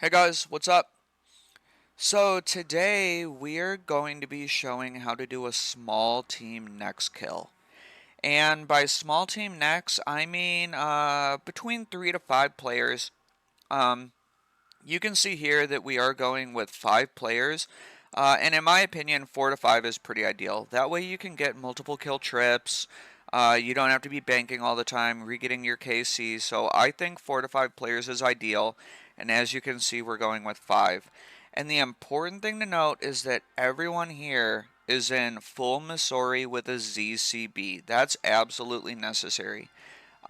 Hey guys, what's up? So today we are going to be showing how to do a small team nex kill. And by small team nex, I mean between 3 to 5 players. Um, you can see here that we are going with 5 players. And in my opinion, 4 to 5 is pretty ideal. That way you can get multiple kill trips. You don't have to be banking all the time, re-getting your KC. So I think 4 to 5 players is ideal. And as you can see, we're going with 5. And the important thing to note is that everyone here is in full Missouri with a ZCB. That's absolutely necessary.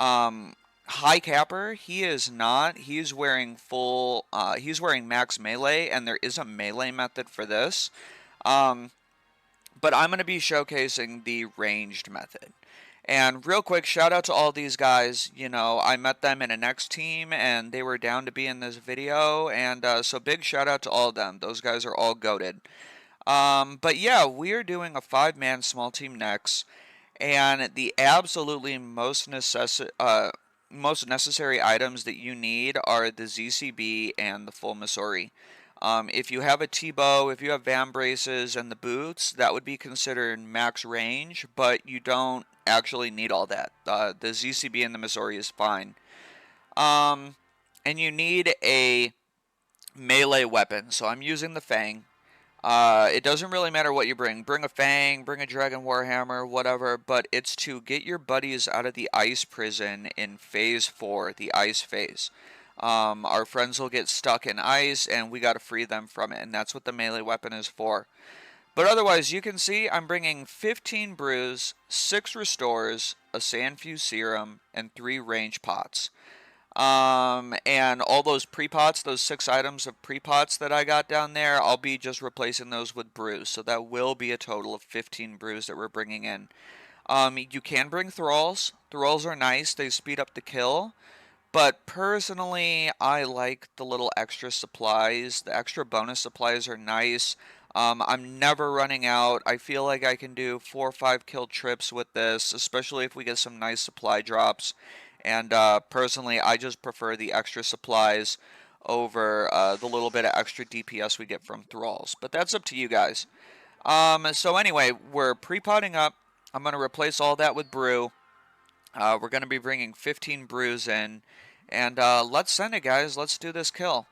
Um, High Capper, he is not. He's wearing full. He's wearing max melee, and there is a melee method for this. Um, but I'm going to be showcasing the ranged method. And real quick, shout out to all these guys. You know, I met them in a next team, and they were down to be in this video. And so big shout out to all of them. Those guys are all goated. But yeah, we are doing a 5-man small team next. And the absolutely most necessary items that you need are the ZCB and the full Missouri. If you have a T-bow, if you have Van braces and the boots, that would be considered max range, but you don't actually need all that. The ZCB and the Missouri is fine. Um, and you need a melee weapon, so I'm using the Fang. It doesn't really matter what you bring. Bring a Fang, bring a Dragon Warhammer, whatever, but it's to get your buddies out of the ice prison in Phase 4, the ice phase. Our friends will get stuck in ice, and we gotta free them from it, and that's what the melee weapon is for. But otherwise, you can see I'm bringing 15 brews, 6 restores, a Sandfuse serum, and 3 range pots. And all those pre-pots, those 6 items of pre-pots that I got down there, I'll be just replacing those with brews. So that will be a total of 15 brews that we're bringing in. You can bring thralls. Thralls are nice. They speed up the kill. But personally, I like the little extra supplies. The extra bonus supplies are nice. I'm never running out. I feel like I can do 4 or 5 kill trips with this, especially if we get some nice supply drops. And personally, I just prefer the extra supplies over the little bit of extra DPS we get from thralls. But that's up to you guys. So anyway, we're pre-potting up. I'm going to replace all that with brew. We're going to be bringing 15 brews in. And let's send it, guys. Let's do this kill.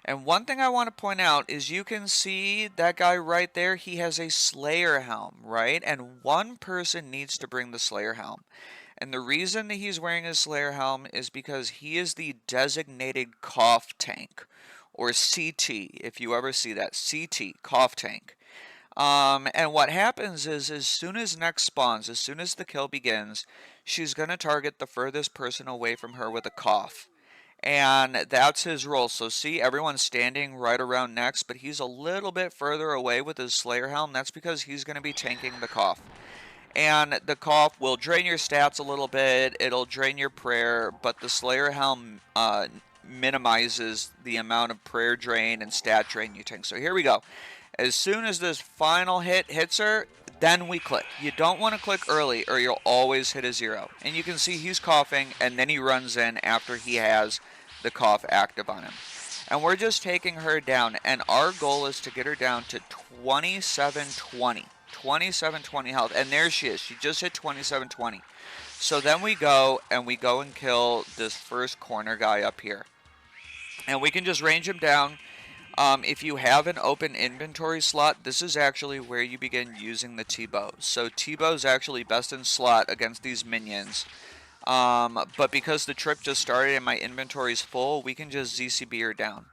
And one thing I want to point out is you can see that guy right there. He has a Slayer helm, right? And one person needs to bring the Slayer helm. And the reason that he's wearing his Slayer helm is because he is the designated cough tank, or CT, if you ever see that. CT, cough tank. And what happens is, as soon as Nex spawns, as soon as the kill begins, she's going to target the furthest person away from her with a cough. And that's his role. So see, everyone's standing right around Nex, but he's a little bit further away with his Slayer helm. That's because he's going to be tanking the cough. And the cough will drain your stats a little bit, it'll drain your prayer, but the Slayer helm minimizes the amount of prayer drain and stat drain you take. So here we go. As soon as this final hit hits her, then we click. You don't want to click early or you'll always hit a 0. And you can see he's coughing and then he runs in after he has the cough active on him. And we're just taking her down, and our goal is to get her down to 2720. 2720 health, and there she is. She just hit 2720. So then we go and kill this first corner guy up here, and we can just range him down. If you have an open inventory slot, this is actually where you begin using the T-bow. So T-bow is actually best in slot against these minions. But because the trip just started and my inventory is full, we can just ZCB her down.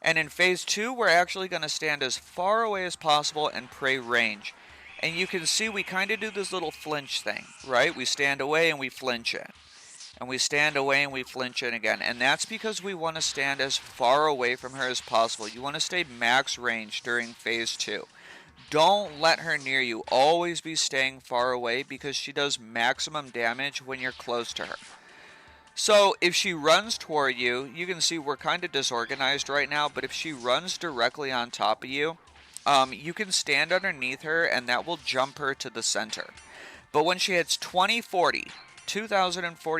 And in phase 2, we're actually going to stand as far away as possible and pray range. And you can see we kind of do this little flinch thing, right? We stand away and we flinch in. And we stand away and we flinch in again. And that's because we want to stand as far away from her as possible. You want to stay max range during phase 2. Don't let her near you. Always be staying far away because she does maximum damage when you're close to her. So if she runs toward you, you can see we're kind of disorganized right now, but if she runs directly on top of you, you can stand underneath her and that will jump her to the center. But when she hits 2040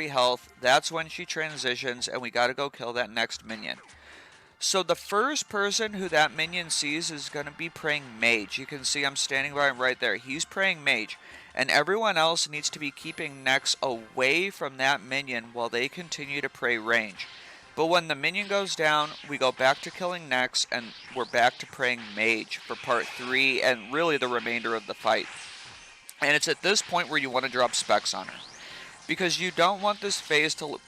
health, that's when she transitions and we gotta go kill that next minion. So the first person who that minion sees is going to be praying mage. You can see I'm standing by him right there. He's praying mage. And everyone else needs to be keeping Nex away from that minion while they continue to pray range. But when the minion goes down, we go back to killing Nex, and we're back to praying mage for part 3 and really the remainder of the fight. And it's at this point where you want to drop specs on her, because you don't want this phase to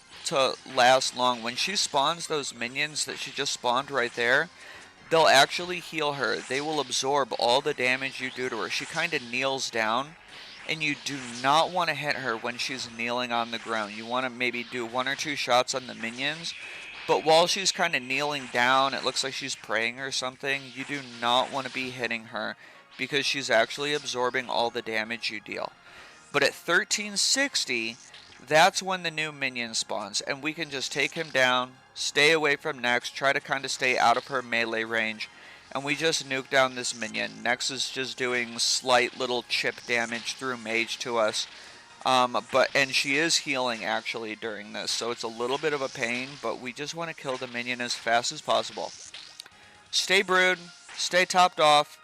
last long. When she spawns those minions that she just spawned right there, they'll actually heal her. They will absorb all the damage you do to her. She kind of kneels down, and you do not want to hit her when she's kneeling on the ground. You want to maybe do 1 or 2 shots on the minions, but while she's kind of kneeling down, it looks like she's praying or something, you do not want to be hitting her because she's actually absorbing all the damage you deal. But at 1360, that's when the new minion spawns, and we can just take him down, stay away from Nex, try to kind of stay out of her melee range, and we just nuke down this minion. Nex is just doing slight little chip damage through mage to us, and she is healing actually during this, so it's a little bit of a pain, but we just want to kill the minion as fast as possible. Stay brood, stay topped off,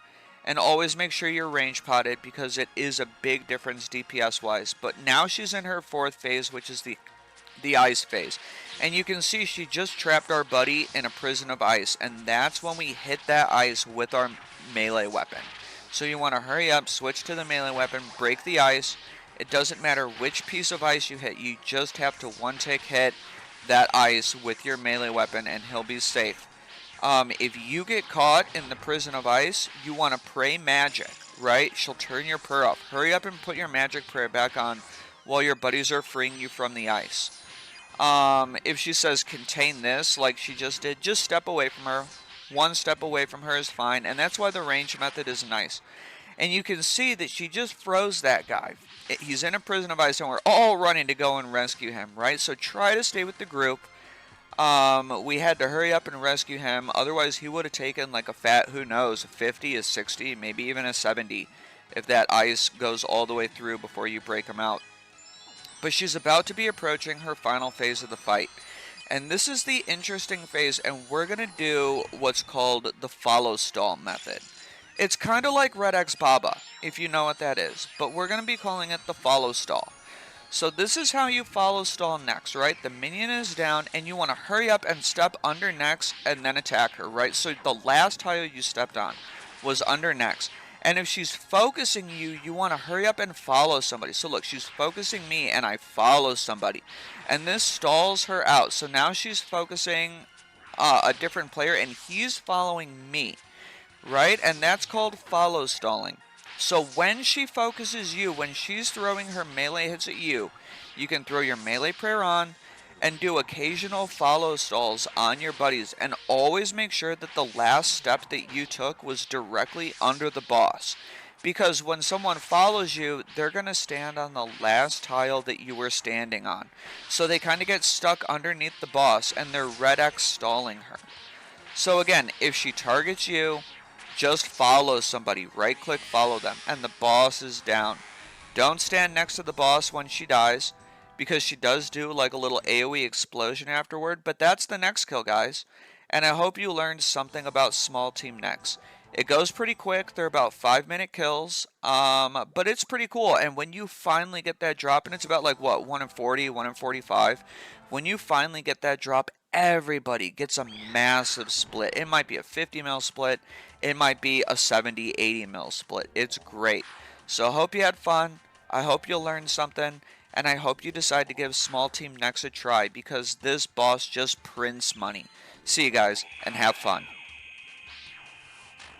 and always make sure you're range potted, because it is a big difference DPS wise. But now she's in her 4th phase, which is the ice phase, and you can see she just trapped our buddy in a prison of ice, and that's when we hit that ice with our melee weapon. So you want to hurry up, switch to the melee weapon, break the ice. It doesn't matter which piece of ice you hit, you just have to 1-tick hit that ice with your melee weapon and he'll be safe. If you get caught in the prison of ice, you want to pray magic, right? She'll turn your prayer off. Hurry up and put your magic prayer back on while your buddies are freeing you from the ice. If she says contain this, like she just did, just step away from her. 1 step away from her is fine, and that's why the range method is nice. And you can see that she just froze that guy. He's in a prison of ice, and we're all running to go and rescue him, right? So try to stay with the group. We had to hurry up and rescue him, otherwise he would have taken like a fat, who knows, a 50, a 60, maybe even a 70, if that ice goes all the way through before you break him out. But she's about to be approaching her final phase of the fight. And this is the interesting phase, and we're going to do what's called the follow stall method. It's kind of like Red X Baba, if you know what that is, but we're going to be calling it the follow stall. So this is how you follow stall Nex, right? The minion is down, and you want to hurry up and step under Nex and then attack her, right? So the last tile you stepped on was under Nex. And if she's focusing you, you want to hurry up and follow somebody. So look, she's focusing me, and I follow somebody. And this stalls her out. So now she's focusing a different player, and he's following me, right? And that's called follow stalling. So when she focuses you, when she's throwing her melee hits at you, you can throw your melee prayer on and do occasional follow stalls on your buddies, and always make sure that the last step that you took was directly under the boss. Because when someone follows you, they're going to stand on the last tile that you were standing on. So they kind of get stuck underneath the boss, and they're red X stalling her. So again, if she targets you, just follow somebody, right click, follow them, and the boss is down. Don't stand next to the boss when she dies, because she does do like a little AoE explosion afterward, but that's the next kill, guys. And I hope you learned something about Small Team Nex. It goes pretty quick, they're about 5-minute kills, but it's pretty cool. And when you finally get that drop, and it's about like what, 1 in 40, 1 in 45, when you finally get that drop, everybody gets a massive split. It might be a 50 mil split, it might be a 70, 80 mil split. It's great. So I hope you had fun, I hope you learned something, and I hope you decide to give Small Team Nex a try, because this boss just prints money. See you guys, and have fun.